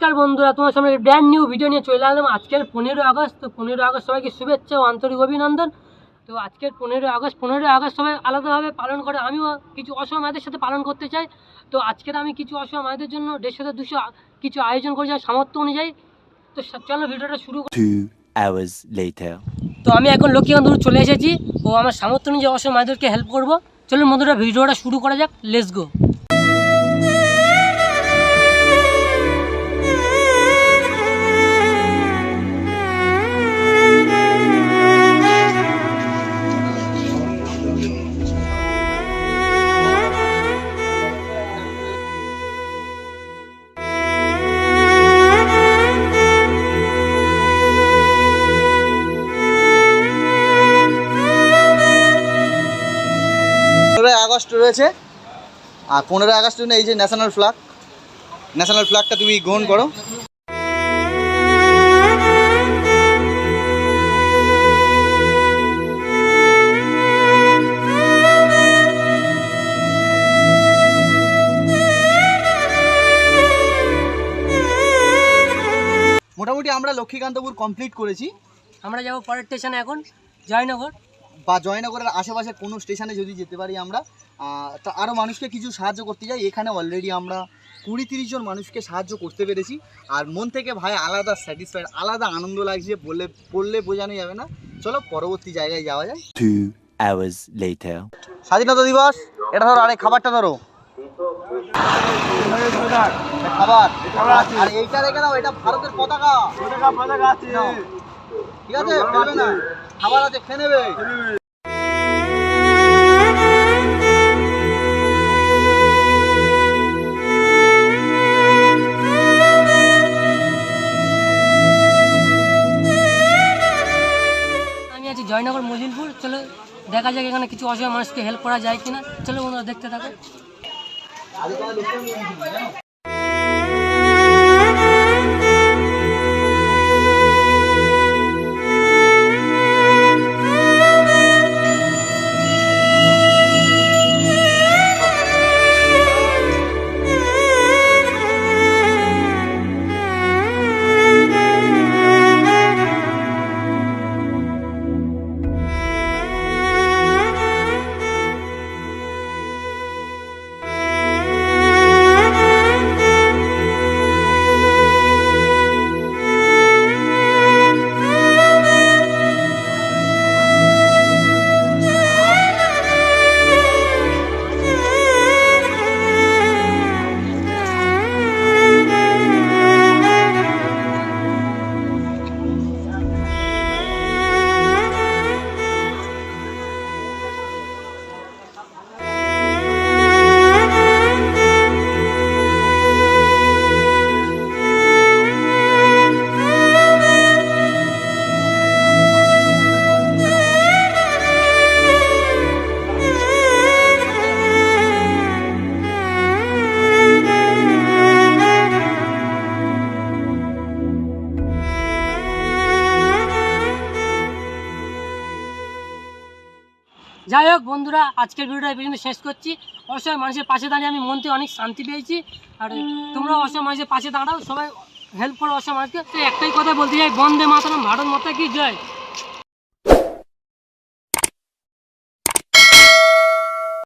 নমস্কার বন্ধুরা, তোমার সামনে ব্র্যান্ড নিউ ভিডিও নিয়ে চলে এলাম। আজকের 15 আগস্ট। তো 15 আগস্ট সবাইকে শুভেচ্ছা ও আন্তরিক অভিনন্দন। তো আজকের 15 আগস্ট সবাই আলাদাভাবে পালন করে, আমিও কিছু অসহায় মায়েদের সাথে পালন করতে চাই। তো আজকের আমি কিছু অসহায় মায়েদের জন্য 150-200 কিছু আয়োজন করেছি সামর্থ্য অনুযায়ী। তো চলো ভিডিওটা শুরু করি। 2 hours later. তো আমি এখন লক্ষ্মীকান্তপুর চলে এসেছি ও আমার সামর্থ্য অনুযায়ী অসহায় মায়েদেরকে হেল্প করবো। চলুন বন্ধুরা ভিডিওটা শুরু করা যাক, লেটস গো। আগস্ট রয়েছে আর 15 আগস্ট জন্য এই যে ন্যাশনাল ফ্ল্যাগটা তুমি গ্রহণ করো। মোটামুটি আমরা লক্ষ্মীকান্তপুর কমপ্লিট করেছি। আমরা যাবো পরের স্টেশনে এখন জয়নগর বা জয়নগরের আশেপাশে কোনো স্টেশনে যদি যেতে পারি আমরা, তা আরও মানুষকে কিছু সাহায্য করতে যাই। এখানে অলরেডি আমরা 20-30 জন মানুষকে সাহায্য করতে পেরেছি আর মন থেকে ভাই আলাদা স্যাটিসফাইড, আলাদা আনন্দ লাগছে, বললে বোঝানো যাবে না। চলো পরবর্তী জায়গায় যাওয়া যায়। 2 hours later. স্বাধীনতা দিবস, এটা ধরো, আরে খাবারটা ধরো, খাবার। আর এইটা রেখে দাও, এটা ভারতের পতাকা আছে, ঠিক আছে, ফেলবে না, খাবার আছে, খেয়ে নেবে। আমি আছি জয়নগর মজিলপুর। চলো দেখা যাক এখানে কিছু অসহায় মানুষকে হেল্প করা যায় কিনা। চলো বন্ধুরা দেখতে থাকো। যাই হোক বন্ধুরা, আজকের ভিডিওটা এই পর্যন্ত শেষ করছি। অসহায় মানুষের পাশে দাঁড়িয়ে আমি মন থেকে অনেক শান্তি পেয়েছি। আর তোমরা অসহায় মানুষের পাশে দাঁড়াও, সবাই হেল্প করো অসহায় মানুষকে। তো একটাই কথা বলতে চাই, বন্দে মাতরম, ভারত মাতা কি জয়।